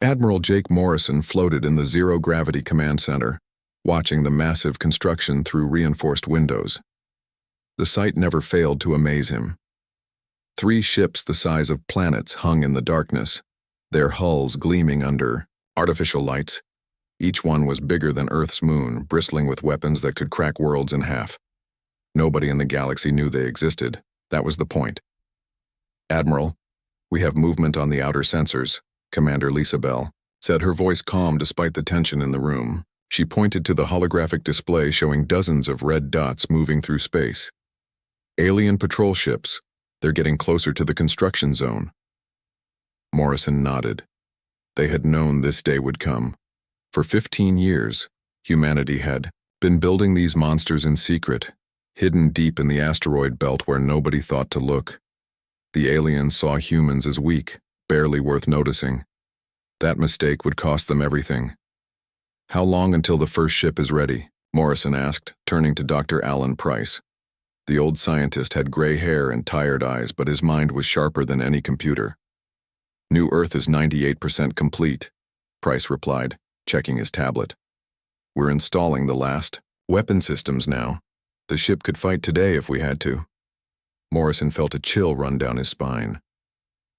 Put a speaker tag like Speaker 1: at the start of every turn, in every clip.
Speaker 1: Admiral Jake Morrison floated in the zero-gravity command center, watching the massive construction through reinforced windows. The sight never failed to amaze him. 3 ships the size of planets hung in the darkness, their hulls gleaming under artificial lights. Each one was bigger than Earth's moon, bristling with weapons that could crack worlds in half. Nobody in the galaxy knew they existed. That was the point. "Admiral, we have movement on the outer sensors," Commander Lisa Bell said, her voice calm despite the tension in the room. She pointed to the holographic display showing dozens of red dots moving through space. "Alien patrol ships. They're getting closer to the construction zone." Morrison nodded. They had known this day would come. For 15 years, humanity had been building these monsters in secret, hidden deep in the asteroid belt where nobody thought to look. The aliens saw humans as weak, barely worth noticing. That mistake would cost them everything. "How long until the first ship is ready?" Morrison asked, turning to Dr. Alan Price. The old scientist had gray hair and tired eyes, but his mind was sharper than any computer. "New Earth is 98% complete," Price replied, checking his tablet. "We're installing the last weapon systems now. The ship could fight today if we had to." Morrison felt a chill run down his spine.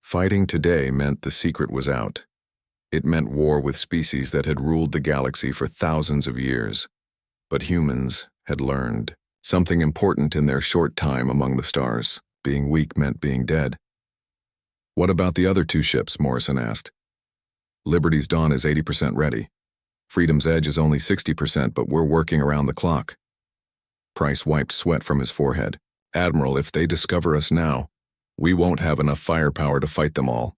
Speaker 1: Fighting today meant the secret was out. It meant war with species that had ruled the galaxy for thousands of years. But humans had learned something important in their short time among the stars. Being weak meant being dead. "What about the other 2 ships?" Morrison asked. "Liberty's Dawn is 80% ready. Freedom's Edge is only 60%, but we're working around the clock." Price wiped sweat from his forehead. "Admiral, if they discover us now, we won't have enough firepower to fight them all."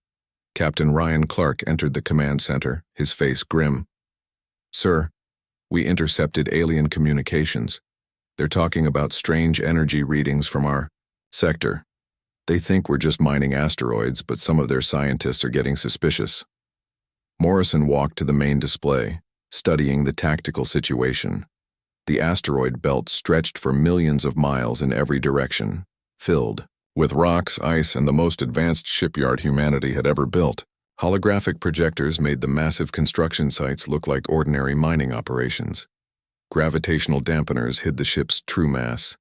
Speaker 1: Captain Ryan Clark entered the command center, his face grim. "Sir, we intercepted alien communications. They're talking about strange energy readings from our sector. They think we're just mining asteroids, but some of their scientists are getting suspicious." Morrison walked to the main display, studying the tactical situation. The asteroid belt stretched for millions of miles in every direction, filled with rocks, ice, and the most advanced shipyard humanity had ever built. Holographic projectors made the massive construction sites look like ordinary mining operations. Gravitational dampeners hid the ship's true mass.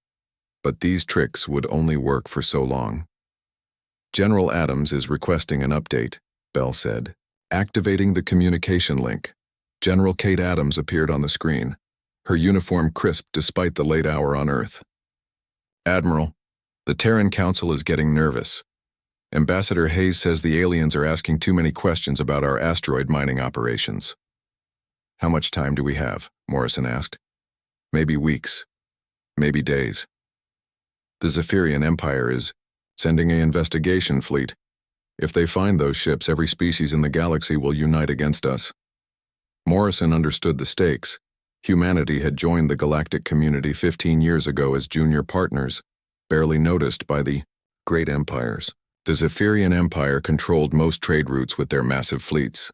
Speaker 1: But these tricks would only work for so long. "General Adams is requesting an update," Bell said. Activating the communication link. General Kate Adams appeared on the screen, her uniform crisp despite the late hour on Earth. "Admiral, the Terran Council is getting nervous. Ambassador Hayes says the aliens are asking too many questions about our asteroid mining operations." "How much time do we have?" Morrison asked. "Maybe weeks. Maybe days. The Zephyrian Empire is sending an investigation fleet. If they find those ships, every species in the galaxy will unite against us." Morrison understood the stakes. Humanity had joined the galactic community 15 years ago as junior partners, barely noticed by the great empires. The Zephyrian Empire controlled most trade routes with their massive fleets.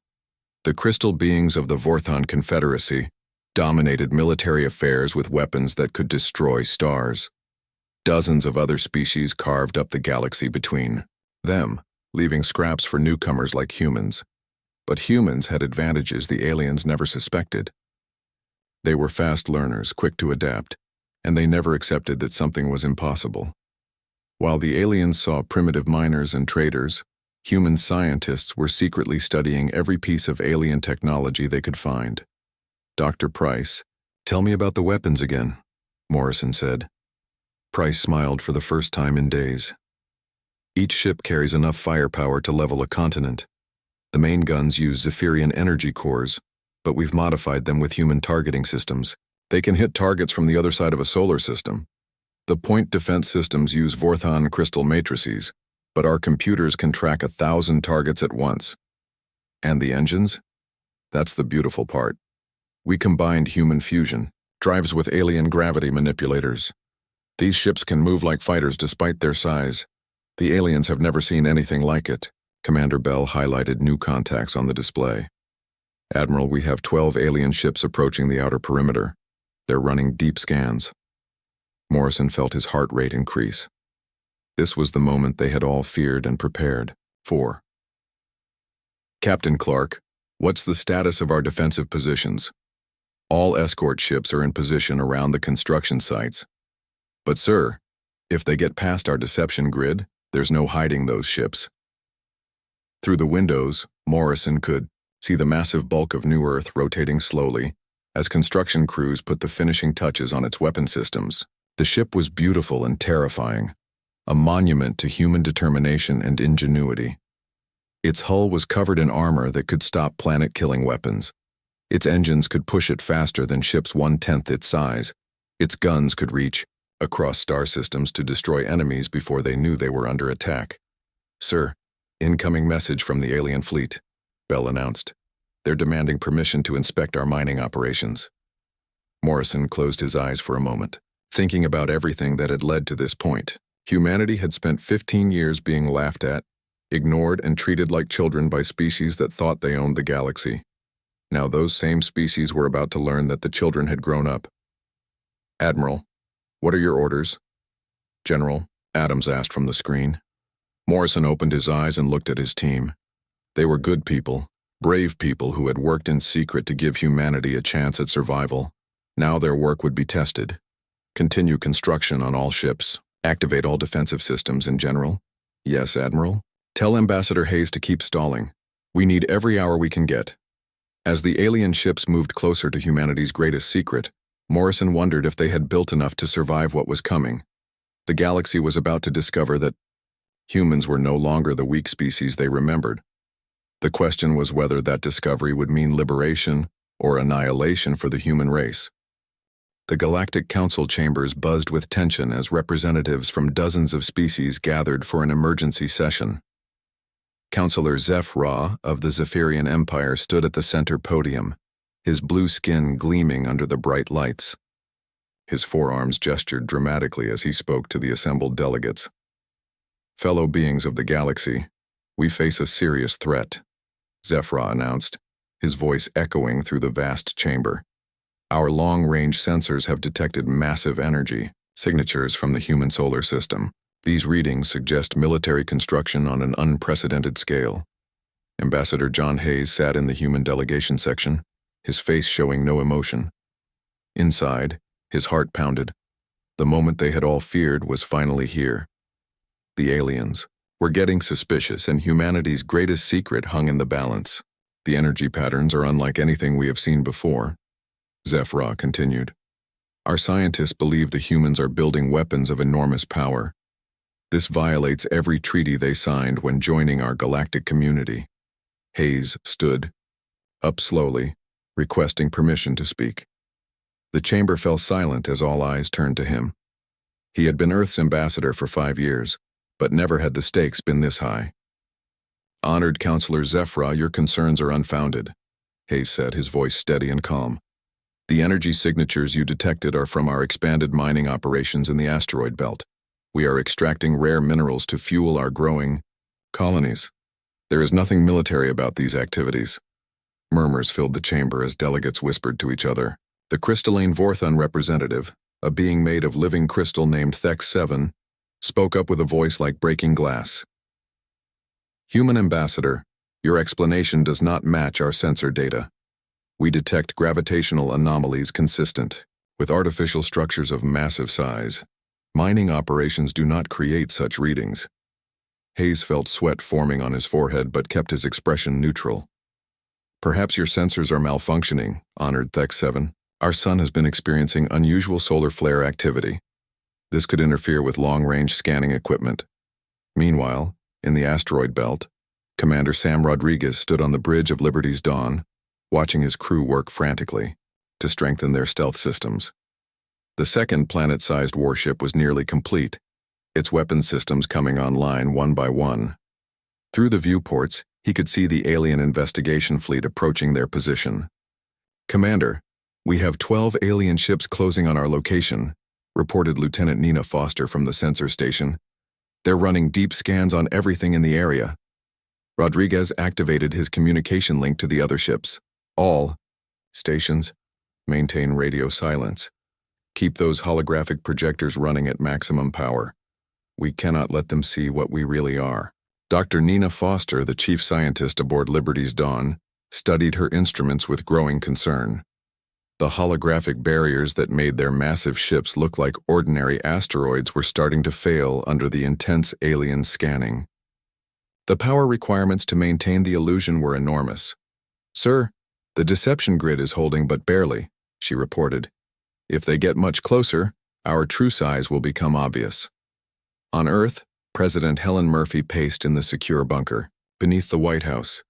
Speaker 1: The crystal beings of the Vorthon Confederacy dominated military affairs with weapons that could destroy stars. Dozens of other species carved up the galaxy between them, leaving scraps for newcomers like humans. But humans had advantages the aliens never suspected. They were fast learners, quick to adapt, and they never accepted that something was impossible. While the aliens saw primitive miners and traders, human scientists were secretly studying every piece of alien technology they could find. "Dr. Price, tell me about the weapons again," Morrison said. Price smiled for the first time in days. "Each ship carries enough firepower to level a continent. The main guns use Zephyrian energy cores, but we've modified them with human targeting systems. They can hit targets from the other side of a solar system. The point defense systems use Vorthon crystal matrices, but our computers can track 1,000 targets at once. And the engines? That's the beautiful part. We combined human fusion, drives with alien gravity manipulators. These ships can move like fighters despite their size. The aliens have never seen anything like it." Commander Bell highlighted new contacts on the display. "Admiral, we have 12 alien ships approaching the outer perimeter. They're running deep scans." Morrison felt his heart rate increase. This was the moment they had all feared and prepared for. "Captain Clark, What's the status of our defensive positions? All escort ships are in position around the construction sites. But sir, if they get past our deception grid, there's no hiding those ships. Through the windows, Morrison could see the massive bulk of New Earth rotating slowly as construction crews put the finishing touches on its weapon systems. The ship was beautiful and terrifying, a monument to human determination and ingenuity. Its hull was covered in armor that could stop planet-killing weapons. Its engines could push it faster than ships 1/10 its size. Its guns could reach across star systems to destroy enemies before they knew they were under attack. Sir, incoming message from the alien fleet, Bell announced. They're demanding permission to inspect our mining operations. Morrison closed his eyes for a moment, thinking about everything that had led to this point. Humanity had spent 15 years being laughed at, ignored, and treated like children by species that thought they owned the galaxy. Now those same species were about to learn that the children had grown up. Admiral, what are your orders? General, Adams asked from the screen. Morrison opened his eyes and looked at his team. They were good people, brave people who had worked in secret to give humanity a chance at survival. Now their work would be tested. Continue construction on all ships. Activate all defensive systems in general. Yes, Admiral. Tell Ambassador Hayes to keep stalling. We need every hour we can get. As the alien ships moved closer to humanity's greatest secret, Morrison wondered if they had built enough to survive what was coming. The galaxy was about to discover that humans were no longer the weak species they remembered. The question was whether that discovery would mean liberation or annihilation for the human race. The Galactic Council chambers buzzed with tension as representatives from dozens of species gathered for an emergency session. Counselor Zeph Ra of the Zephyrian Empire stood at the center podium, his blue skin gleaming under the bright lights. His forearms gestured dramatically as he spoke to the assembled delegates. Fellow beings of the galaxy, we face a serious threat, Zeph Ra announced, his voice echoing through the vast chamber. Our long-range sensors have detected massive energy signatures from the human solar system. These readings suggest military construction on an unprecedented scale. Ambassador John Hayes sat in the human delegation section, his face showing no emotion. Inside, his heart pounded. The moment they had all feared was finally here. The aliens were getting suspicious, and humanity's greatest secret hung in the balance. The energy patterns are unlike anything we have seen before, Zeph Ra continued. Our scientists believe the humans are building weapons of enormous power. This violates every treaty they signed when joining our galactic community. Hayes stood up slowly, requesting permission to speak. The chamber fell silent as all eyes turned to him. He had been Earth's ambassador for 5 years, but never had the stakes been this high. Honored Counselor Zeph Ra, your concerns are unfounded, Hayes said, his voice steady and calm. The energy signatures you detected are from our expanded mining operations in the asteroid belt. We are extracting rare minerals to fuel our growing colonies. There is nothing military about these activities. Murmurs filled the chamber as delegates whispered to each other. The crystalline Vorthon representative, a being made of living crystal named Thek-7, spoke up with a voice like breaking glass. Human ambassador, your explanation does not match our sensor data. We detect gravitational anomalies consistent with artificial structures of massive size. Mining operations do not create such readings. Hayes felt sweat forming on his forehead but kept his expression neutral. Perhaps your sensors are malfunctioning, honored Thek-7. Our sun has been experiencing unusual solar flare activity. This could interfere with long-range scanning equipment. Meanwhile, in the asteroid belt, Commander Sam Rodriguez stood on the bridge of Liberty's Dawn, watching his crew work frantically to strengthen their stealth systems. The second planet-sized warship was nearly complete, its weapon systems coming online one by one. Through the viewports, he could see the alien investigation fleet approaching their position. Commander, we have 12 alien ships closing on our location, reported Lieutenant Nina Foster from the sensor station. They're running deep scans on everything in the area. Rodriguez activated his communication link to the other ships. All stations, maintain radio silence. Keep those holographic projectors running at maximum power. We cannot let them see what we really are. Dr. Nina Foster, the chief scientist aboard Liberty's Dawn, studied her instruments with growing concern. The holographic barriers that made their massive ships look like ordinary asteroids were starting to fail under the intense alien scanning. The power requirements to maintain the illusion were enormous. "Sir, the deception grid is holding but barely," she reported. "If they get much closer, our true size will become obvious." On Earth, President Helen Murphy paced in the secure bunker, beneath the White House.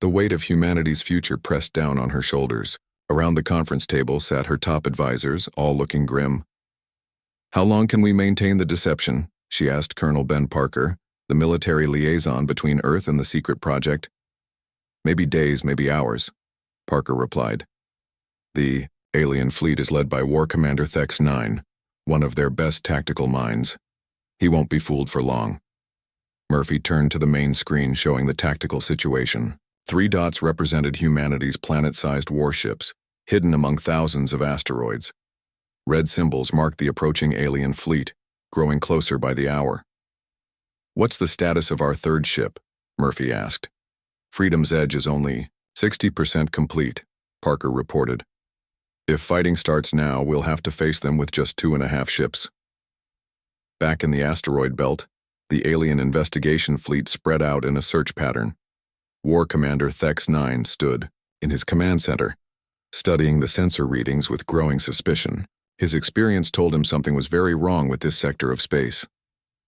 Speaker 1: The weight of humanity's future pressed down on her shoulders. Around the conference table sat her top advisors, all looking grim. "How long can we maintain the deception?" she asked Colonel Ben Parker, the military liaison between Earth and the secret project. "Maybe days, maybe hours," Parker replied. "The alien fleet is led by War Commander Thex 9, one of their best tactical minds. He won't be fooled for long." Murphy turned to the main screen showing the tactical situation. 3 dots represented humanity's planet-sized warships, hidden among thousands of asteroids. Red symbols marked the approaching alien fleet, growing closer by the hour. "What's the status of our 3rd ship?" Murphy asked. "Freedom's Edge is only 60% complete," Parker reported. "If fighting starts now, we'll have to face them with just 2.5 ships." Back in the asteroid belt, the alien investigation fleet spread out in a search pattern. War Commander Thex 9 stood in his command center, studying the sensor readings with growing suspicion. His experience told him something was very wrong with this sector of space.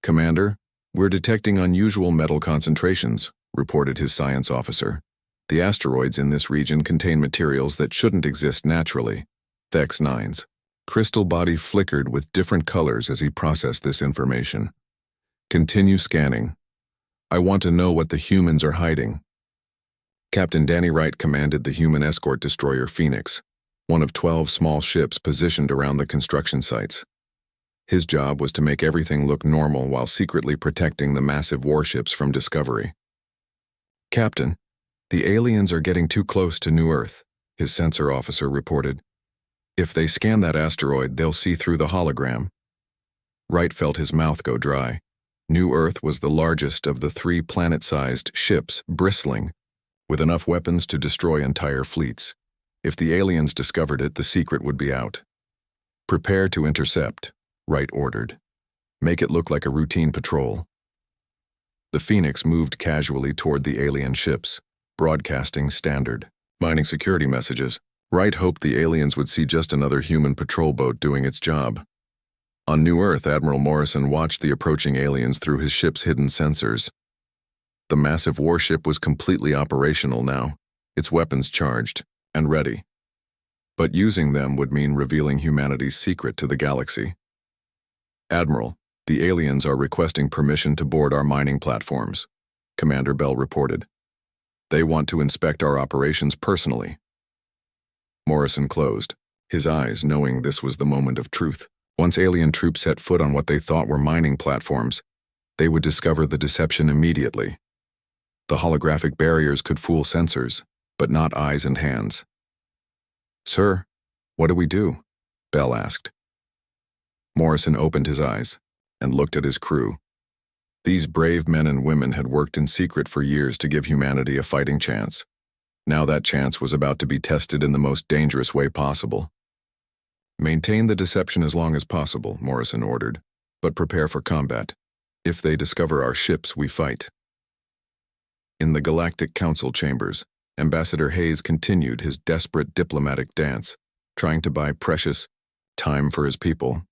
Speaker 1: "Commander, we're detecting unusual metal concentrations," reported his science officer. "The asteroids in this region contain materials that shouldn't exist naturally." Thex 9's crystal body flickered with different colors as he processed this information. "Continue scanning. I want to know what the humans are hiding." Captain Danny Wright commanded the human escort destroyer Phoenix, one of 12 small ships positioned around the construction sites. His job was to make everything look normal while secretly protecting the massive warships from discovery. "Captain, the aliens are getting too close to New Earth," his sensor officer reported. "If they scan that asteroid, they'll see through the hologram." Wright felt his mouth go dry. New Earth was the largest of the 3 planet-sized ships, bristling with enough weapons to destroy entire fleets. If the aliens discovered it, the secret would be out. "Prepare to intercept," Wright ordered. "Make it look like a routine patrol." The Phoenix moved casually toward the alien ships, broadcasting standard mining security messages. Wright hoped the aliens would see just another human patrol boat doing its job. On New Earth, Admiral Morrison watched the approaching aliens through his ship's hidden sensors. The massive warship was completely operational now, its weapons charged and ready. But using them would mean revealing humanity's secret to the galaxy. "Admiral, the aliens are requesting permission to board our mining platforms," Commander Bell reported. "They want to inspect our operations personally." Morrison closed, his eyes knowing this was the moment of truth. Once alien troops set foot on what they thought were mining platforms, they would discover the deception immediately. The holographic barriers could fool sensors, but not eyes and hands. "Sir, what do we do?" Bell asked. Morrison opened his eyes and looked at his crew. These brave men and women had worked in secret for years to give humanity a fighting chance. Now that chance was about to be tested in the most dangerous way possible. "Maintain the deception as long as possible," Morrison ordered, "but prepare for combat. If they discover our ships, we fight." In the Galactic Council chambers, Ambassador Hayes continued his desperate diplomatic dance, trying to buy precious time for his people.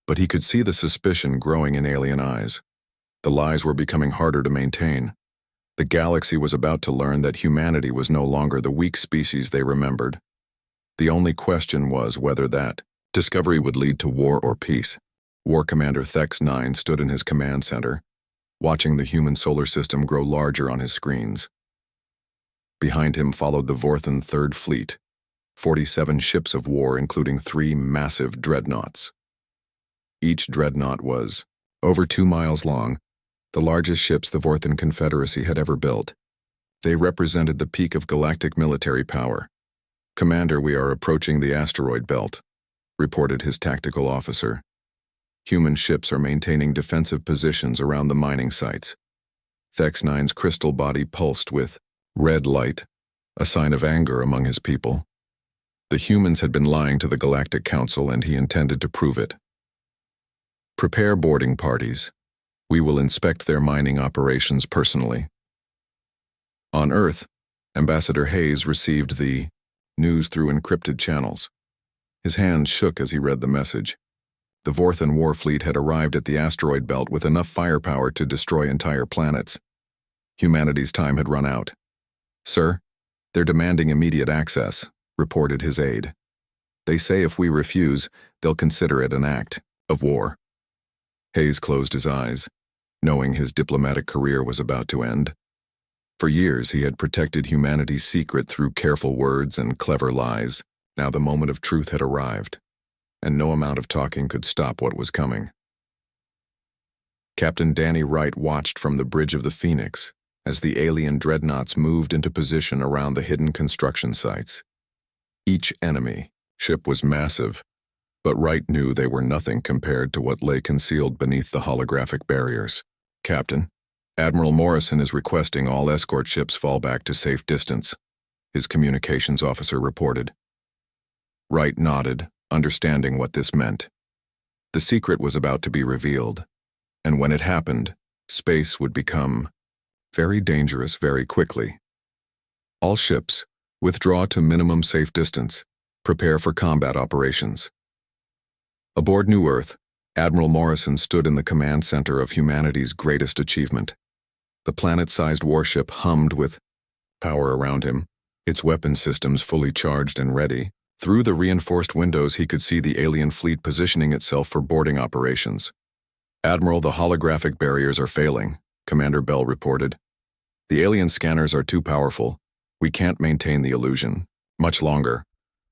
Speaker 1: But he could see the suspicion growing in alien eyes. The lies were becoming harder to maintain. The galaxy was about to learn that humanity was no longer the weak species they remembered. The only question was whether that discovery would lead to war or peace. War Commander Thex 9 stood in his command center, watching the human solar system grow larger on his screens. Behind him followed the Vorthan Third Fleet, 47 ships of war including 3 massive dreadnoughts. Each dreadnought was over 2 miles long, the largest ships the Vorthan Confederacy had ever built. They represented the peak of galactic military power. "Commander, we are approaching the asteroid belt," reported his tactical officer. Human ships are maintaining defensive positions around the mining sites. Thex 9's crystal body pulsed with red light, a sign of anger among his people. The humans had been lying to the Galactic Council, and he intended to prove it. Prepare boarding parties. We will inspect their mining operations personally. On Earth, Ambassador Hayes received the news through encrypted channels. His hands shook as he read the message. The Vorthan war fleet had arrived at the asteroid belt with enough firepower to destroy entire planets. Humanity's time had run out. "Sir, they're demanding immediate access," reported his aide. "They say if we refuse, they'll consider it an act of war." Hayes closed his eyes, knowing his diplomatic career was about to end. For years, he had protected humanity's secret through careful words and clever lies. Now the moment of truth had arrived, and no amount of talking could stop what was coming. Captain Danny Wright watched from the bridge of the Phoenix as the alien dreadnoughts moved into position around the hidden construction sites. Each enemy ship was massive, but Wright knew they were nothing compared to what lay concealed beneath the holographic barriers. "Captain, Admiral Morrison is requesting all escort ships fall back to safe distance," his communications officer reported. Wright nodded, understanding what this meant. The secret was about to be revealed, and when it happened, space would become very dangerous very quickly. "All ships, withdraw to minimum safe distance. Prepare for combat operations." Aboard New Earth, Admiral Morrison stood in the command center of humanity's greatest achievement. The planet-sized warship hummed with power around him, its weapon systems fully charged and ready. Through the reinforced windows, he could see the alien fleet positioning itself for boarding operations. "Admiral, the holographic barriers are failing," Commander Bell reported. "The alien scanners are too powerful. We can't maintain the illusion much longer."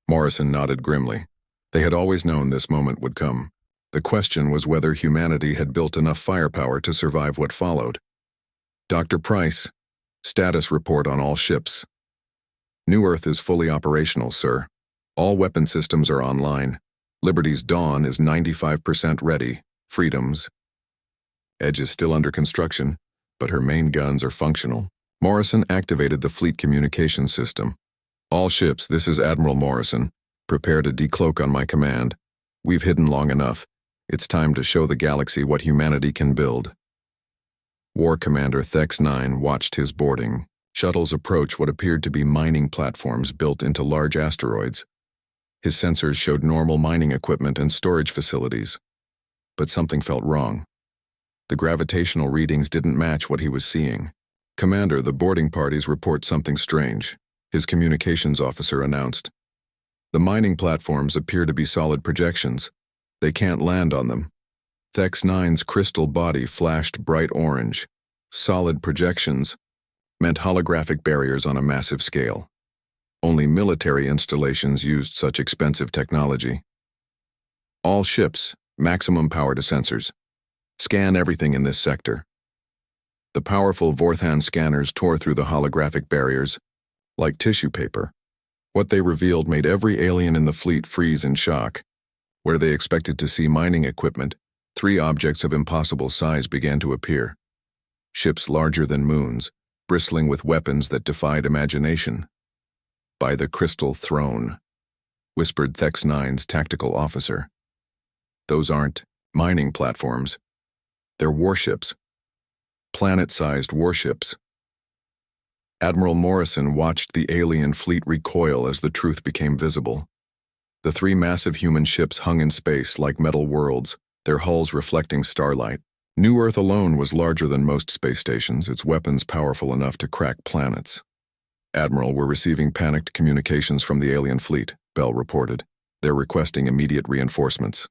Speaker 1: Morrison nodded grimly. They had always known this moment would come. The question was whether humanity had built enough firepower to survive what followed. "Dr. Price, status report on all ships." "New Earth is fully operational, sir. All weapon systems are online. Liberty's Dawn is 95% ready. Freedom's Edge is still under construction, but her main guns are functional." Morrison activated the fleet communication system. "All ships, this is Admiral Morrison. Prepare to decloak on my command. We've hidden long enough. It's time to show the galaxy what humanity can build." War Commander Thex-9 watched his boarding shuttles approach what appeared to be mining platforms built into large asteroids. His sensors showed normal mining equipment and storage facilities. But something felt wrong. The gravitational readings didn't match what he was seeing. "Commander, the boarding parties report something strange," his communications officer announced. "The mining platforms appear to be solid projections. They can't land on them." Thex-9's crystal body flashed bright orange. Solid projections meant holographic barriers on a massive scale. Only military installations used such expensive technology. "All ships, maximum power to sensors. Scan everything in this sector." The powerful Vorthan scanners tore through the holographic barriers like tissue paper. What they revealed made every alien in the fleet freeze in shock. Where they expected to see mining equipment, 3 objects of impossible size began to appear. Ships larger than moons, bristling with weapons that defied imagination. "By the Crystal Throne," whispered Thex-9's tactical officer. "Those aren't mining platforms. They're warships. Planet-sized warships." Admiral Morrison watched the alien fleet recoil as the truth became visible. The 3 massive human ships hung in space like metal worlds, their hulls reflecting starlight. New Earth alone was larger than most space stations, its weapons powerful enough to crack planets. "Admiral, we're receiving panicked communications from the alien fleet," Bell reported. "They're requesting immediate reinforcements."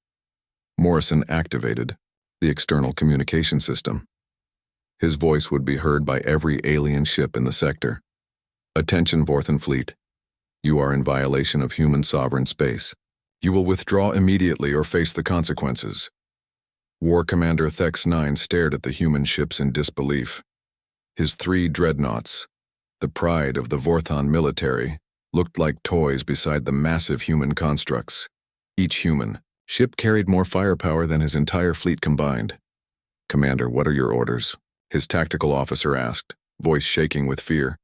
Speaker 1: Morrison activated the external communication system. His voice would be heard by every alien ship in the sector. "Attention, Vorthan fleet. You are in violation of human sovereign space. You will withdraw immediately or face the consequences." War Commander Thex-9 stared at the human ships in disbelief. His 3 dreadnoughts, the pride of the Vorthan military, looked like toys beside the massive human constructs. Each human ship carried more firepower than his entire fleet combined. "Commander, what are your orders?" his tactical officer asked, voice shaking with fear.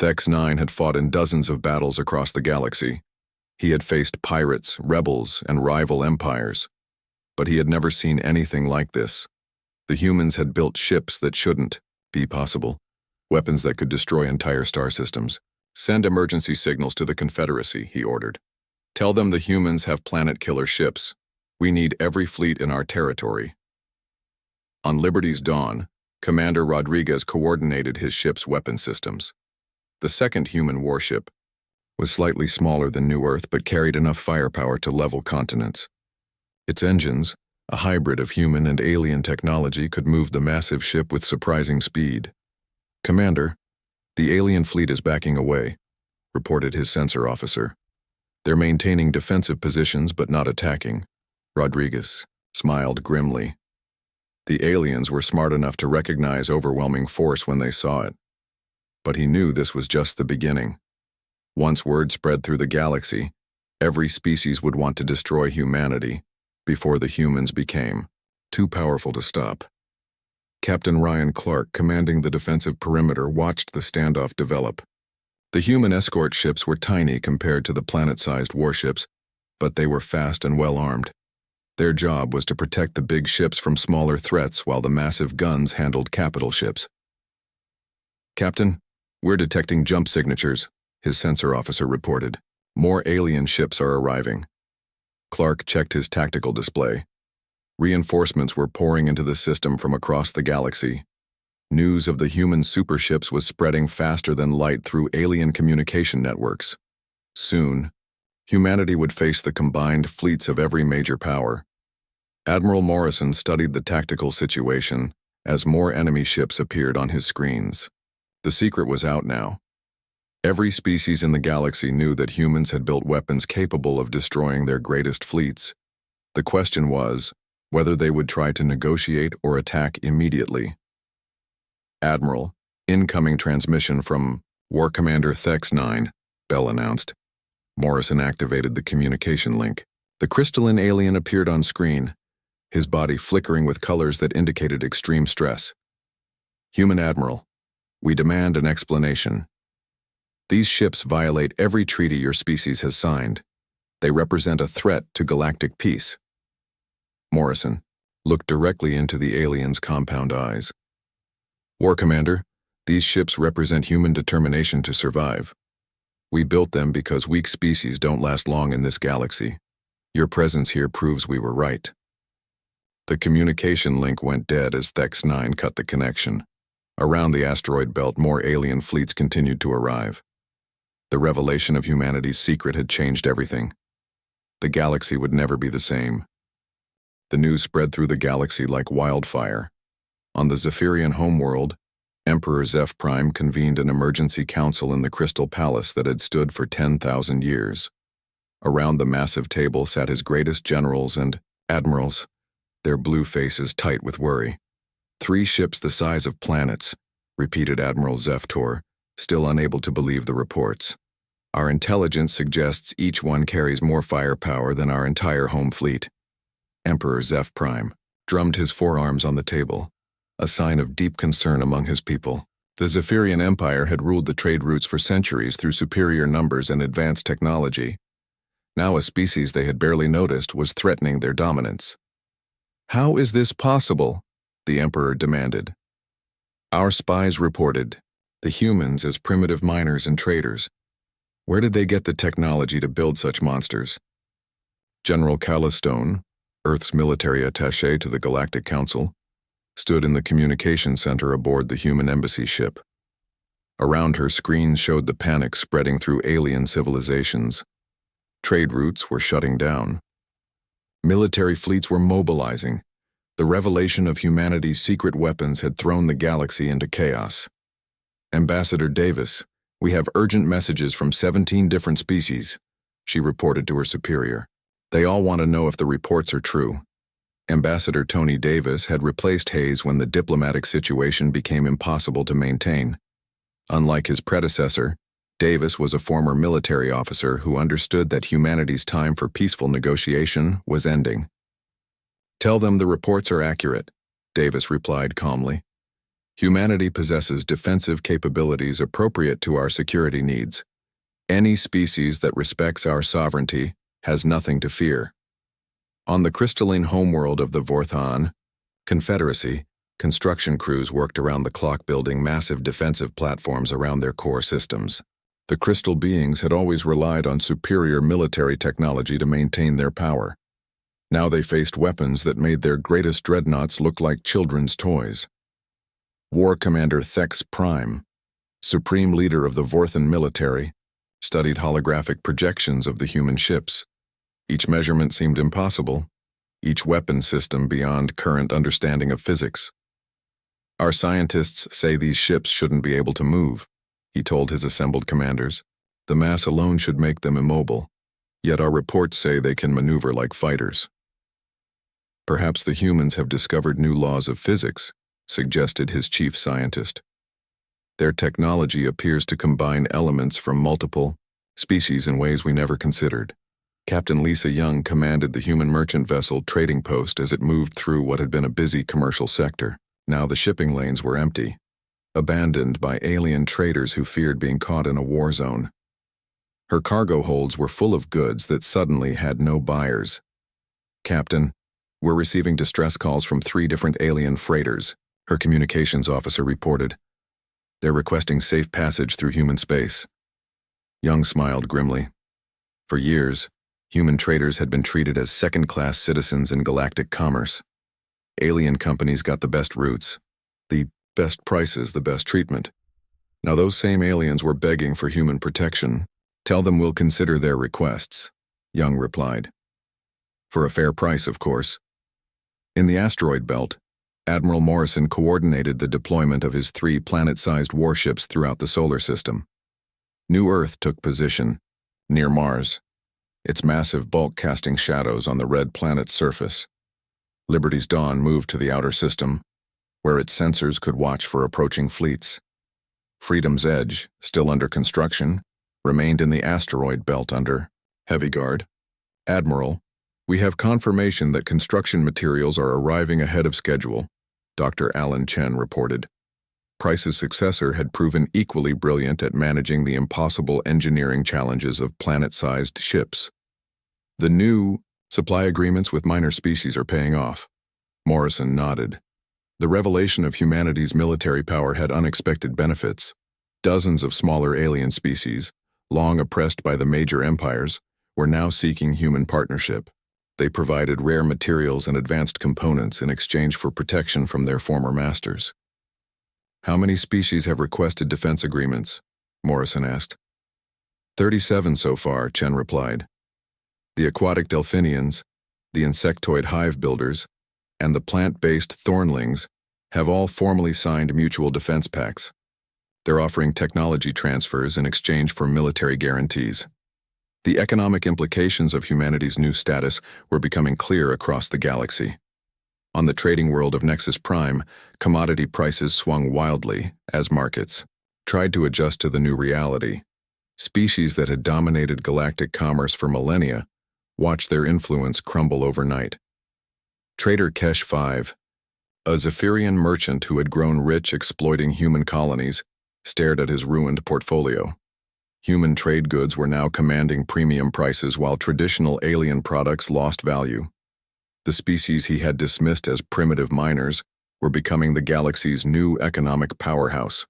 Speaker 1: Thex-9 had fought in dozens of battles across the galaxy. He had faced pirates, rebels, and rival empires. But he had never seen anything like this. The humans had built ships that shouldn't be possible, weapons that could destroy entire star systems. "Send emergency signals to the Confederacy," he ordered. "Tell them the humans have planet-killer ships. We need every fleet in our territory." On Liberty's dawn, Commander Rodriguez coordinated his ship's weapon systems. The second human warship was slightly smaller than New Earth but carried enough firepower to level continents. Its engines, a hybrid of human and alien technology, could move the massive ship with surprising speed. "Commander, the alien fleet is backing away," reported his sensor officer. "They're maintaining defensive positions but not attacking." Rodriguez smiled grimly. The aliens were smart enough to recognize overwhelming force when they saw it. But he knew this was just the beginning. Once word spread through the galaxy, every species would want to destroy humanity before the humans became too powerful to stop. Captain Ryan Clark, commanding the defensive perimeter, watched the standoff develop. The human escort ships were tiny compared to the planet-sized warships, but they were fast and well-armed. Their job was to protect the big ships from smaller threats while the massive guns handled capital ships. "Captain, we're detecting jump signatures," his sensor officer reported. "More alien ships are arriving." Clark checked his tactical display. Reinforcements were pouring into the system from across the galaxy. News of the human superships was spreading faster than light through alien communication networks. Soon, humanity would face the combined fleets of every major power. Admiral Morrison studied the tactical situation as more enemy ships appeared on his screens. The secret was out now. Every species in the galaxy knew that humans had built weapons capable of destroying their greatest fleets. The question was whether they would try to negotiate or attack immediately. "Admiral, incoming transmission from War Commander Thex-9, Bell announced. Morrison activated the communication link. The crystalline alien appeared on screen, his body flickering with colors that indicated extreme stress. "Human Admiral, we demand an explanation. These ships violate every treaty your species has signed. They represent a threat to galactic peace." Morrison looked directly into the alien's compound eyes. "War Commander, these ships represent human determination to survive. We built them because weak species don't last long in this galaxy. Your presence here proves we were right." The communication link went dead as Thex-9 cut the connection. Around the asteroid belt, more alien fleets continued to arrive. The revelation of humanity's secret had changed everything. The galaxy would never be the same. The news spread through the galaxy like wildfire. On the Zephyrian homeworld, Emperor Zeph Prime convened an emergency council in the Crystal Palace that had stood for 10,000 years. Around the massive table sat his greatest generals and admirals, their blue faces tight with worry. "3 ships the size of planets," repeated Admiral Zeptor, still unable to believe the reports. "Our intelligence suggests each one carries more firepower than our entire home fleet." Emperor Zeph Prime drummed his forearms on the table, a sign of deep concern among his people. The Zephyrian Empire had ruled the trade routes for centuries through superior numbers and advanced technology. Now a species they had barely noticed was threatening their dominance. "How is this possible?" the Emperor demanded. "Our spies reported the humans as primitive miners and traders. Where did they get the technology to build such monsters?" General Calistone, Earth's military attaché to the Galactic Council, stood in the communication center aboard the human embassy ship. Around her, screens showed the panic spreading through alien civilizations. Trade routes were shutting down. Military fleets were mobilizing. The revelation of humanity's secret weapons had thrown the galaxy into chaos. "Ambassador Davis, we have urgent messages from 17 different species," she reported to her superior. "They all want to know if the reports are true." Ambassador Tony Davis had replaced Hayes when the diplomatic situation became impossible to maintain. Unlike his predecessor, Davis was a former military officer who understood that humanity's time for peaceful negotiation was ending. "Tell them the reports are accurate," Davis replied calmly. Humanity possesses defensive capabilities appropriate to our security needs. Any species that respects our sovereignty has nothing to fear. On the crystalline homeworld of the Vorthon Confederacy, construction crews worked around the clock building massive defensive platforms around their core systems. The crystal beings had always relied on superior military technology to maintain their power. Now they faced weapons that made their greatest dreadnoughts look like children's toys. War Commander Thex Prime, supreme leader of the Vorthon military, studied holographic projections of the human ships. Each measurement seemed impossible, each weapon system beyond current understanding of physics. Our scientists say these ships shouldn't be able to move, he told his assembled commanders. The mass alone should make them immobile, yet our reports say they can maneuver like fighters. Perhaps the humans have discovered new laws of physics, suggested his chief scientist. Their technology appears to combine elements from multiple species in ways we never considered. Captain Lisa Young commanded the human merchant vessel trading post as it moved through what had been a busy commercial sector. Now the shipping lanes were empty, abandoned by alien traders who feared being caught in a war zone. Her cargo holds were full of goods that suddenly had no buyers. Captain, we're receiving distress calls from 3 different alien freighters, her communications officer reported. They're requesting safe passage through human space. Young smiled grimly. For years, human traders had been treated as second-class citizens in galactic commerce. Alien companies got the best routes, the best prices, the best treatment. Now those same aliens were begging for human protection. Tell them we'll consider their requests, Young replied. For a fair price, of course. In the asteroid belt, Admiral Morrison coordinated the deployment of his 3 planet-sized warships throughout the solar system. New Earth took position, near Mars, its massive bulk casting shadows on the red planet's surface. Liberty's Dawn moved to the outer system, where its sensors could watch for approaching fleets. Freedom's Edge, still under construction, remained in the asteroid belt under heavy guard. Admiral, we have confirmation that construction materials are arriving ahead of schedule, Dr. Alan Chen reported. Price's successor had proven equally brilliant at managing the impossible engineering challenges of planet-sized ships. The new supply agreements with minor species are paying off. Morrison nodded. The revelation of humanity's military power had unexpected benefits. Dozens of smaller alien species, long oppressed by the major empires, were now seeking human partnership. They provided rare materials and advanced components in exchange for protection from their former masters. How many species have requested defense agreements? Morrison asked. 37 so far, Chen replied. The aquatic delphinians, the insectoid hive builders, and the plant-based thornlings have all formally signed mutual defense pacts. They're offering technology transfers in exchange for military guarantees. The economic implications of humanity's new status were becoming clear across the galaxy. On the trading world of Nexus Prime, commodity prices swung wildly as markets tried to adjust to the new reality. Species that had dominated galactic commerce for millennia watched their influence crumble overnight. Trader Kesh 5, a Zephyrian merchant who had grown rich exploiting human colonies, stared at his ruined portfolio. Human trade goods were now commanding premium prices while traditional alien products lost value. The species he had dismissed as primitive miners were becoming the galaxy's new economic powerhouse.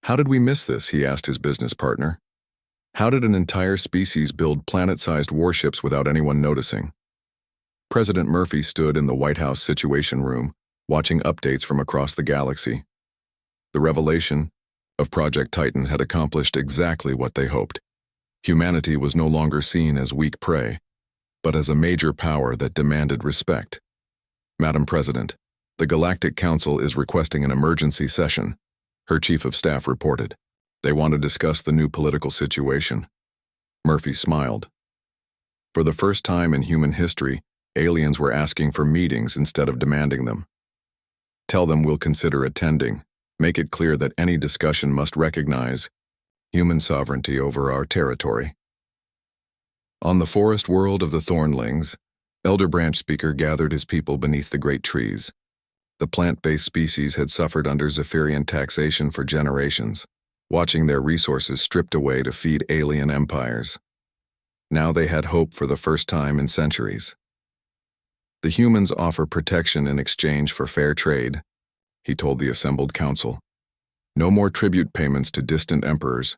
Speaker 1: How did we miss this? He asked his business partner. How did an entire species build planet-sized warships without anyone noticing? President Murphy stood in the White House Situation Room, watching updates from across the galaxy. The revelation of Project Titan had accomplished exactly what they hoped. Humanity was no longer seen as weak prey, but as a major power that demanded respect. Madam President, the Galactic Council is requesting an emergency session, her chief of staff reported. They want to discuss the new political situation. Murphy smiled. For the first time in human history, aliens were asking for meetings instead of demanding them. Tell them we'll consider attending. Make it clear that any discussion must recognize human sovereignty over our territory. On the forest world of the Thornlings, Elder Branch Speaker gathered his people beneath the great trees. The plant-based species had suffered under Zephyrian taxation for generations, watching their resources stripped away to feed alien empires. Now they had hope for the first time in centuries. The humans offer protection in exchange for fair trade, he told the assembled council. No more tribute payments to distant emperors,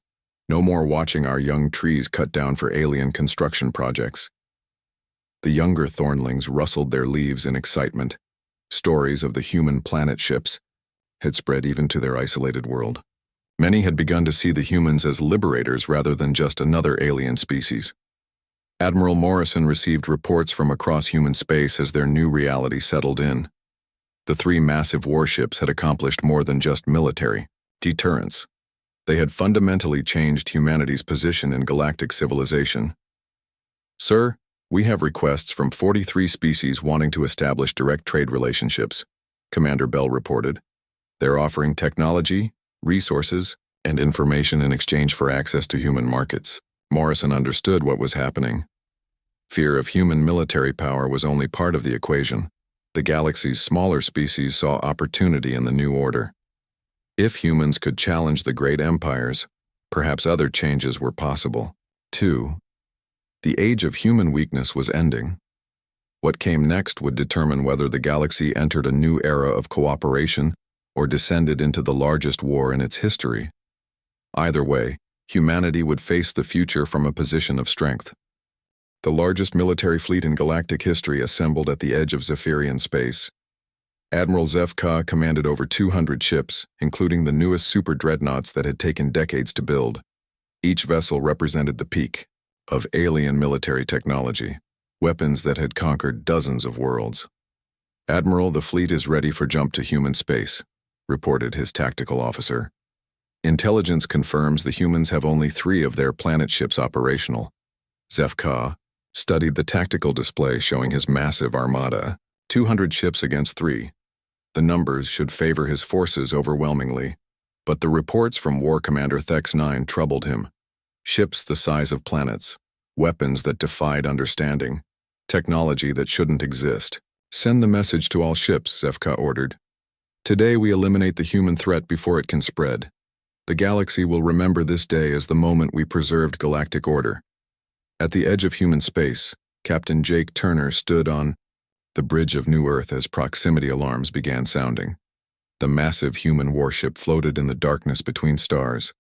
Speaker 1: no more watching our young trees cut down for alien construction projects. The younger thornlings rustled their leaves in excitement. Stories of the human planet ships had spread even to their isolated world. Many had begun to see the humans as liberators rather than just another alien species. Admiral Morrison received reports from across human space as their new reality settled in. The 3 massive warships had accomplished more than just military deterrence. They had fundamentally changed humanity's position in galactic civilization. Sir, we have requests from 43 species wanting to establish direct trade relationships, Commander Bell reported. They're offering technology, resources, and information in exchange for access to human markets. Morrison understood what was happening. Fear of human military power was only part of the equation. The galaxy's smaller species saw opportunity in the new order. If humans could challenge the great empires, perhaps other changes were possible. 2. The age of human weakness was ending. What came next would determine whether the galaxy entered a new era of cooperation or descended into the largest war in its history. Either way, humanity would face the future from a position of strength. The largest military fleet in galactic history assembled at the edge of Zephyrian space. Admiral Zeph Ka commanded over 200 ships, including the newest super dreadnoughts that had taken decades to build. Each vessel represented the peak of alien military technology, weapons that had conquered dozens of worlds. Admiral, the fleet is ready for jump to human space, reported his tactical officer. Intelligence confirms the humans have only 3 of their planet ships operational. Zeph Ka studied the tactical display showing his massive armada, 200 ships against 3. The numbers should favor his forces overwhelmingly, but the reports from War Commander Thex-9 troubled him. Ships the size of planets, weapons that defied understanding, technology that shouldn't exist. Send the message to all ships, Zeph Ka ordered. Today we eliminate the human threat before it can spread. The galaxy will remember this day as the moment we preserved galactic order. At the edge of human space, Captain Jake Turner stood on the bridge of New Earth as proximity alarms began sounding. The massive human warship floated in the darkness between stars,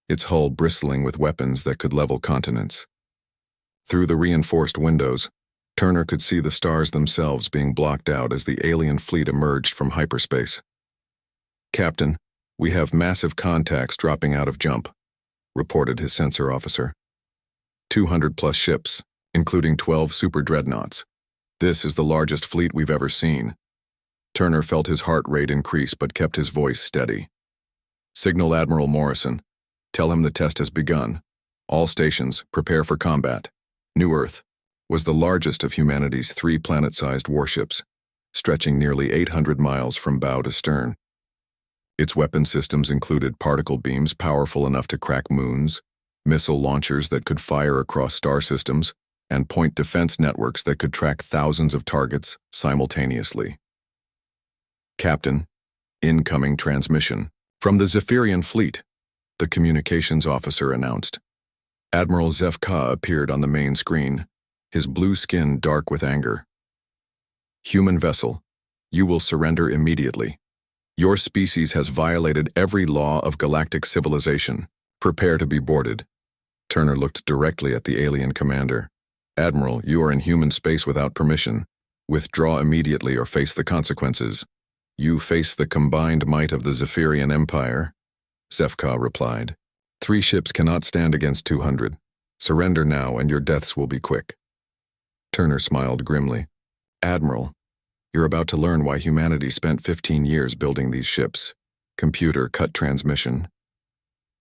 Speaker 1: its hull bristling with weapons that could level continents. Through the reinforced windows, Turner could see the stars themselves being blocked out as the alien fleet emerged from hyperspace. Captain, we have massive contacts dropping out of jump, reported his sensor officer. 200-plus ships, including 12 super dreadnoughts. This is the largest fleet we've ever seen. Turner felt his heart rate increase but kept his voice steady. Signal Admiral Morrison. Tell him the test has begun. All stations, prepare for combat. New Earth was the largest of humanity's 3 planet-sized warships, stretching nearly 800 miles from bow to stern. Its weapon systems included particle beams powerful enough to crack moons, missile launchers that could fire across star systems, and point defense networks that could track thousands of targets simultaneously. Captain, incoming transmission. From the Zephyrian fleet, the communications officer announced. Admiral Zeph Ka appeared on the main screen, his blue skin dark with anger. Human vessel, you will surrender immediately. Your species has violated every law of galactic civilization. Prepare to be boarded. Turner looked directly at the alien commander. Admiral, you are in human space without permission. Withdraw immediately or face the consequences. You face the combined might of the Zephyrian Empire, Zeph Ka replied. 3 ships cannot stand against 200. Surrender now and your deaths will be quick. Turner smiled grimly. Admiral, you're about to learn why humanity spent 15 years building these ships. Computer cut transmission.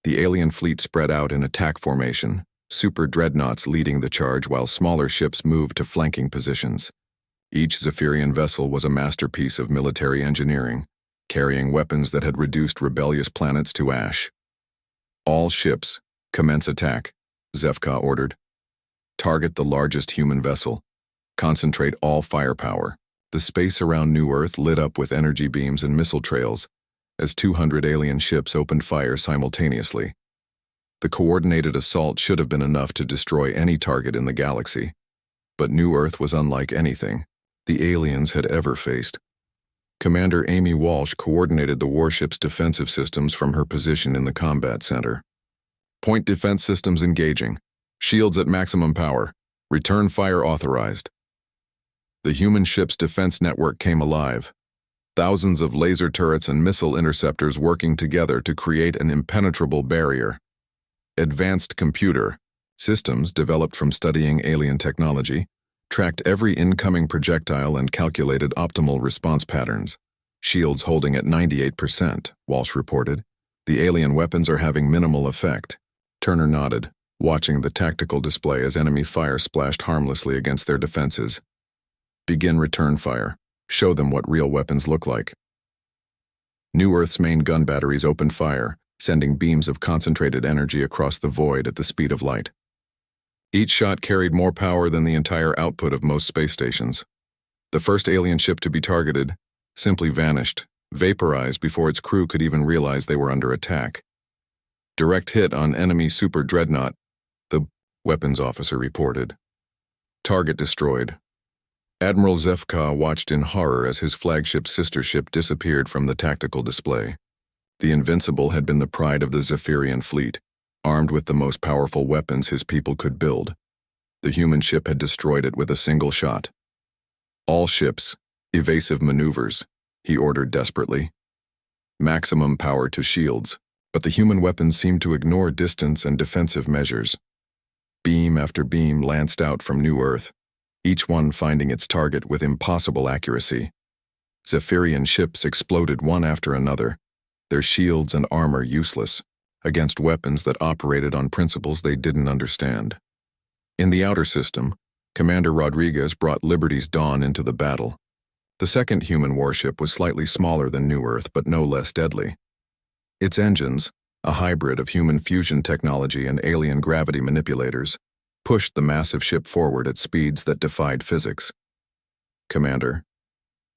Speaker 1: The alien fleet spread out in attack formation, super dreadnoughts leading the charge while smaller ships moved to flanking positions. Each Zephyrian vessel was a masterpiece of military engineering, carrying weapons that had reduced rebellious planets to ash. All ships, commence attack, Zeph Ka ordered. Target the largest human vessel. Concentrate all firepower. The space around New Earth lit up with energy beams and missile trails as 200 alien ships opened fire simultaneously. The coordinated assault should have been enough to destroy any target in the galaxy. But New Earth was unlike anything the aliens had ever faced. Commander Amy Walsh coordinated the warship's defensive systems from her position in the combat center. Point defense systems engaging. Shields at maximum power. Return fire authorized. The human ship's defense network came alive. Thousands of laser turrets and missile interceptors working together to create an impenetrable barrier. Advanced computer systems developed from studying alien technology tracked every incoming projectile and calculated optimal response patterns. Shields holding at 98%, Walsh reported. The alien weapons are having minimal effect. Turner nodded, watching the tactical display as enemy fire splashed harmlessly against their defenses. Begin return fire. Show them what real weapons look like. New Earth's main gun batteries opened fire, sending beams of concentrated energy across the void at the speed of light. Each shot carried more power than the entire output of most space stations. The first alien ship to be targeted simply vanished, vaporized before its crew could even realize they were under attack. Direct hit on enemy super dreadnought, the weapons officer reported. Target destroyed. Admiral Zefka watched in horror as his flagship sister ship disappeared from the tactical display. The Invincible had been the pride of the Zephyrian fleet, armed with the most powerful weapons his people could build. The human ship had destroyed it with a single shot. All ships, evasive maneuvers, he ordered desperately. Maximum power to shields, but the human weapons seemed to ignore distance and defensive measures. Beam after beam lanced out from New Earth, each one finding its target with impossible accuracy. Zephyrian ships exploded one after another, their shields and armor useless, against weapons that operated on principles they didn't understand. In the outer system, Commander Rodriguez brought Liberty's Dawn into the battle. The second human warship was slightly smaller than New Earth, but no less deadly. Its engines, a hybrid of human fusion technology and alien gravity manipulators, pushed the massive ship forward at speeds that defied physics. Commander,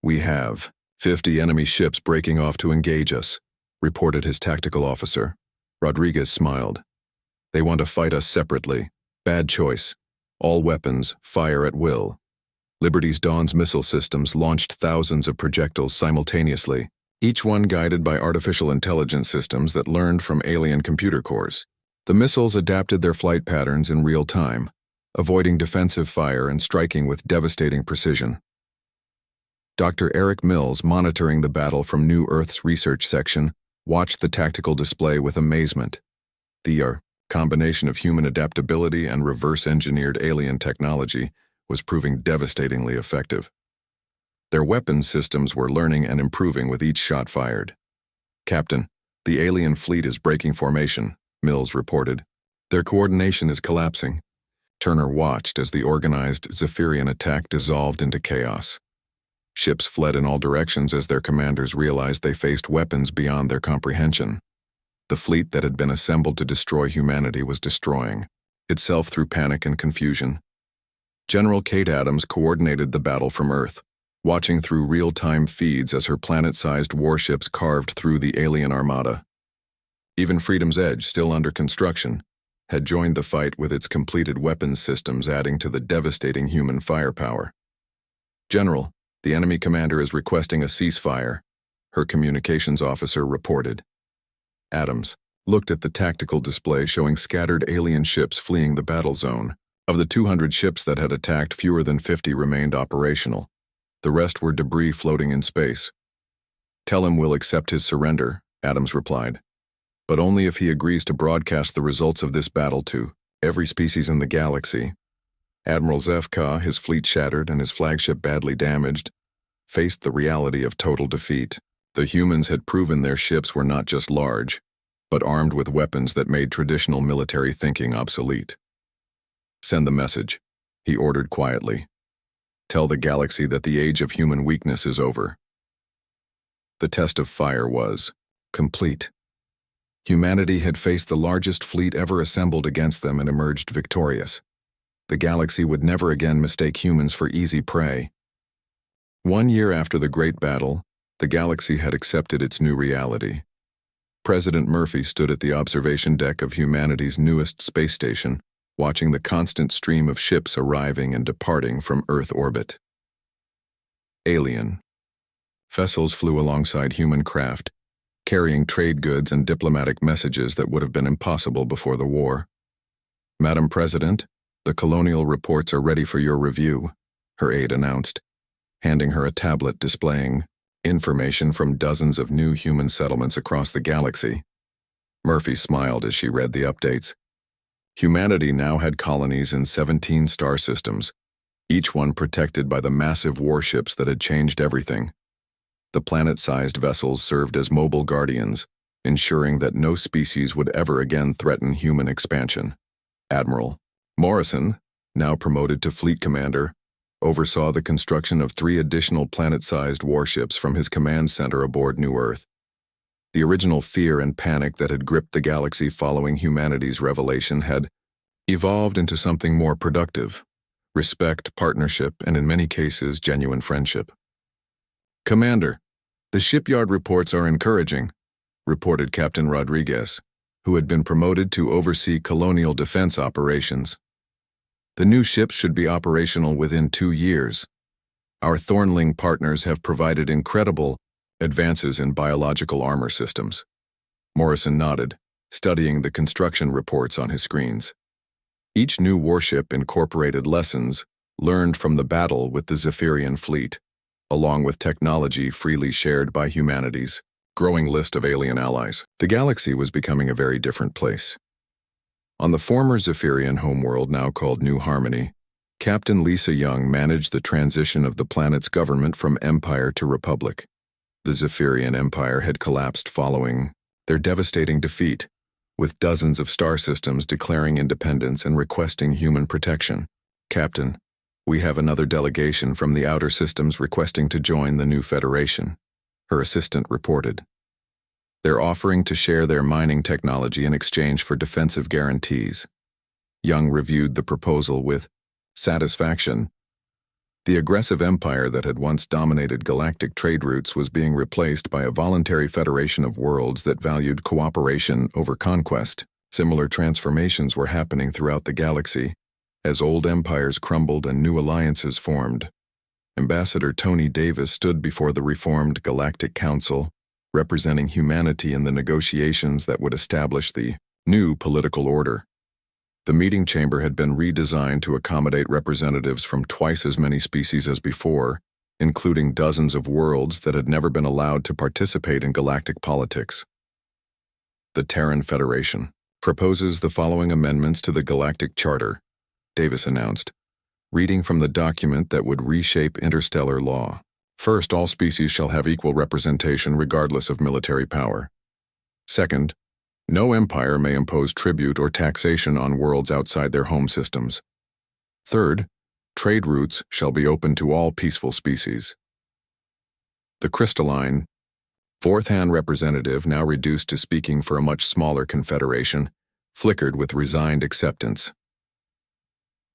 Speaker 1: we have 50 enemy ships breaking off to engage us, reported his tactical officer. Rodriguez smiled. They want to fight us separately. Bad choice. All weapons, fire at will. Liberty's Dawn's missile systems launched thousands of projectiles simultaneously, each one guided by artificial intelligence systems that learned from alien computer cores. The missiles adapted their flight patterns in real time, avoiding defensive fire and striking with devastating precision. Dr. Eric Mills, monitoring the battle from New Earth's research section, watched the tactical display with amazement. The combination of human adaptability and reverse-engineered alien technology was proving devastatingly effective. Their weapons systems were learning and improving with each shot fired. Captain, the alien fleet is breaking formation, Mills reported. Their coordination is collapsing. Turner watched as the organized Zephyrian attack dissolved into chaos. Ships fled in all directions as their commanders realized they faced weapons beyond their comprehension. The fleet that had been assembled to destroy humanity was destroying itself through panic and confusion. General Kate Adams coordinated the battle from Earth, watching through real-time feeds as her planet-sized warships carved through the alien armada. Even Freedom's Edge, still under construction, had joined the fight with its completed weapons systems adding to the devastating human firepower. General, the enemy commander is requesting a ceasefire, her communications officer reported. Adams looked at the tactical display showing scattered alien ships fleeing the battle zone. Of the 200 ships that had attacked, fewer than 50 remained operational. The rest were debris floating in space. Tell him we'll accept his surrender, Adams replied. But only if he agrees to broadcast the results of this battle to every species in the galaxy. Admiral Zefka, his fleet shattered and his flagship badly damaged, faced the reality of total defeat. The humans had proven their ships were not just large, but armed with weapons that made traditional military thinking obsolete. Send the message, he ordered quietly. Tell the galaxy that the age of human weakness is over. The test of fire was complete. Humanity had faced the largest fleet ever assembled against them and emerged victorious. The galaxy would never again mistake humans for easy prey. 1 year after the Great Battle, the galaxy had accepted its new reality. President Murphy stood at the observation deck of humanity's newest space station, watching the constant stream of ships arriving and departing from Earth orbit. Alien. Vessels flew alongside human craft, carrying trade goods and diplomatic messages that would have been impossible before the war. "Madam President, the colonial reports are ready for your review," her aide announced, handing her a tablet displaying information from dozens of new human settlements across the galaxy. Murphy smiled as she read the updates. Humanity now had colonies in 17 star systems, each one protected by the massive warships that had changed everything. The planet-sized vessels served as mobile guardians, ensuring that no species would ever again threaten human expansion. Admiral Morrison, now promoted to fleet commander, oversaw the construction of 3 additional planet-sized warships from his command center aboard New Earth. The original fear and panic that had gripped the galaxy following humanity's revelation had evolved into something more productive: respect, partnership, and in many cases, genuine friendship. "Commander, the shipyard reports are encouraging," reported Captain Rodriguez, who had been promoted to oversee colonial defense operations. "The new ships should be operational within 2 years. Our Thornling partners have provided incredible advances in biological armor systems." Morrison nodded, studying the construction reports on his screens. Each new warship incorporated lessons learned from the battle with the Zephyrian fleet, along with technology freely shared by humanity's growing list of alien allies. The galaxy was becoming a very different place. On the former Zephyrian homeworld, now called New Harmony, Captain Lisa Young managed the transition of the planet's government from empire to republic. The Zephyrian Empire had collapsed following their devastating defeat, with dozens of star systems declaring independence and requesting human protection. "Captain, we have another delegation from the outer systems requesting to join the new Federation," her assistant reported. "They're offering to share their mining technology in exchange for defensive guarantees." Young reviewed the proposal with satisfaction. The aggressive empire that had once dominated galactic trade routes was being replaced by a voluntary federation of worlds that valued cooperation over conquest. Similar transformations were happening throughout the galaxy, as old empires crumbled and new alliances formed. Ambassador Tony Davis stood before the reformed Galactic Council, representing humanity in the negotiations that would establish the new political order. The meeting chamber had been redesigned to accommodate representatives from twice as many species as before, including dozens of worlds that had never been allowed to participate in galactic politics. The Terran Federation proposes the following amendments to the Galactic Charter, Davis announced, reading from the document that would reshape interstellar law. "First, all species shall have equal representation regardless of military power. Second, no empire may impose tribute or taxation on worlds outside their home systems. Third, trade routes shall be open to all peaceful species." The crystalline, fourth-hand representative, now reduced to speaking for a much smaller confederation, flickered with resigned acceptance.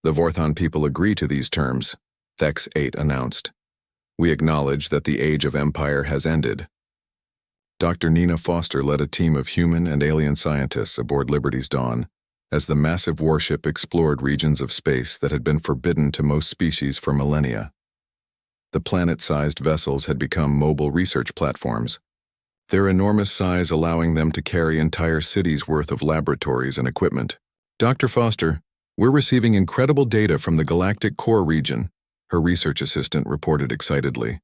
Speaker 1: "The Vorthon people agree to these terms," Thex 8 announced. "We acknowledge that the age of empire has ended." Dr. Nina Foster led a team of human and alien scientists aboard Liberty's Dawn as the massive warship explored regions of space that had been forbidden to most species for millennia. The planet-sized vessels had become mobile research platforms, their enormous size allowing them to carry entire cities' worth of laboratories and equipment. "Dr. Foster, we're receiving incredible data from the galactic core region," her research assistant reported excitedly.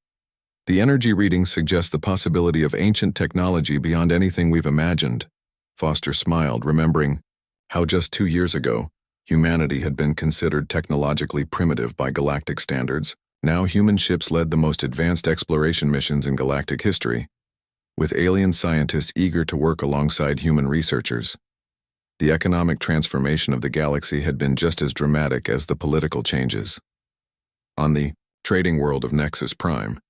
Speaker 1: "The energy readings suggest the possibility of ancient technology beyond anything we've imagined." Foster smiled, remembering how just 2 years ago, humanity had been considered technologically primitive by galactic standards. Now human ships led the most advanced exploration missions in galactic history, with alien scientists eager to work alongside human researchers. The economic transformation of the galaxy had been just as dramatic as the political changes. On the trading world of Nexus Prime,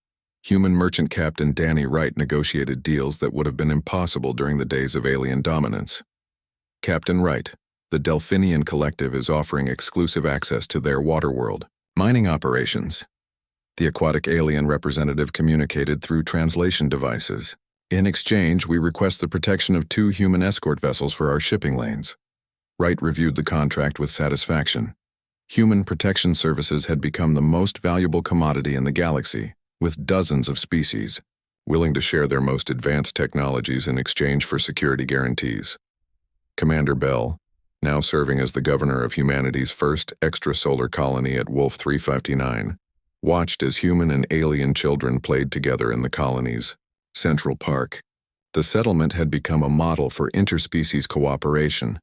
Speaker 1: human merchant captain Danny Wright negotiated deals that would have been impossible during the days of alien dominance. Captain Wright, the Delphinian Collective, is offering exclusive access to their water world, mining operations, The aquatic alien representative communicated through translation devices. In exchange, we request the protection of 2 human escort vessels for our shipping lanes. Wright reviewed the contract with satisfaction. Human protection services had become the most valuable commodity in the galaxy, with dozens of species willing to share their most advanced technologies in exchange for security guarantees. Commander Bell, now serving as the governor of humanity's first extrasolar colony at Wolf 359, watched as human and alien children played together in the colony's Central Park. The settlement had become a model for interspecies cooperation,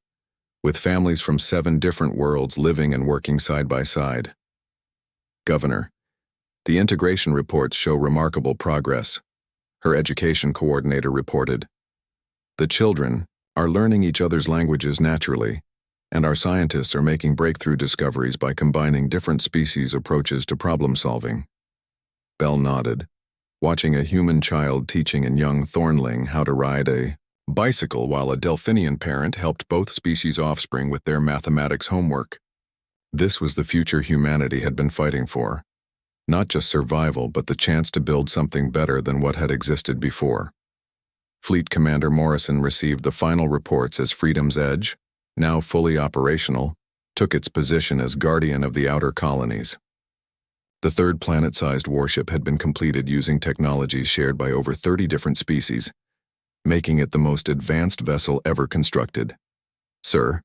Speaker 1: with families from 7 different worlds living and working side by side. Governor, the integration reports show remarkable progress. Her education coordinator reported. The children are learning each other's languages naturally, and our scientists are making breakthrough discoveries by combining different species approaches to problem solving. Bell nodded, watching a human child teaching a young Thornling how to ride a bicycle while a Delphinian parent helped both species' offspring with their mathematics homework. This was the future humanity had been fighting for. Not just survival, but the chance to build something better than what had existed before. Fleet Commander Morrison received the final reports as Freedom's Edge, now fully operational, took its position as guardian of the outer colonies. The 3rd planet-sized warship had been completed using technologies shared by over 30 different species, making it the most advanced vessel ever constructed. Sir,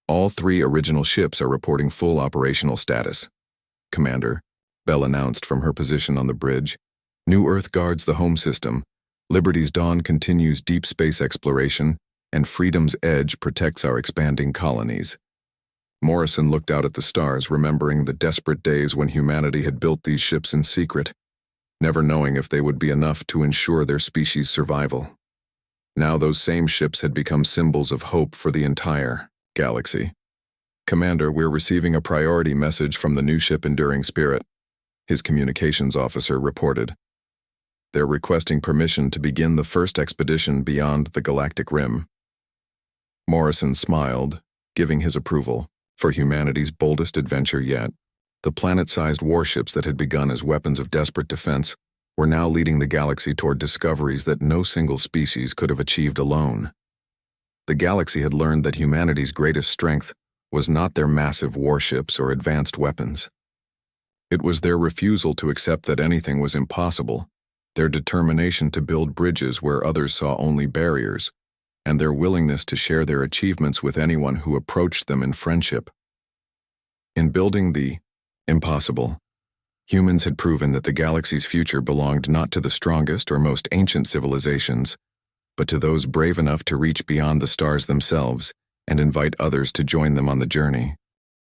Speaker 1: all 3 original ships are reporting full operational status. Commander, Bell announced from her position on the bridge. New Earth guards the home system, Liberty's Dawn continues deep space exploration, and Freedom's Edge protects our expanding colonies. Morrison looked out at the stars, remembering the desperate days when humanity had built these ships in secret, never knowing if they would be enough to ensure their species' survival. Now those same ships had become symbols of hope for the entire galaxy. Commander, we're receiving a priority message from the new ship Enduring Spirit, his communications officer reported. They're requesting permission to begin the first expedition beyond the Galactic Rim. Morrison smiled, giving his approval for humanity's boldest adventure yet. The planet-sized warships that had begun as weapons of desperate defense were now leading the galaxy toward discoveries that no single species could have achieved alone. The galaxy had learned that humanity's greatest strength was not their massive warships or advanced weapons. It was their refusal to accept that anything was impossible, their determination to build bridges where others saw only barriers, and their willingness to share their achievements with anyone who approached them in friendship. In building the impossible, humans had proven that the galaxy's future belonged not to the strongest or most ancient civilizations, but to those brave enough to reach beyond the stars themselves and invite others to join them on the journey.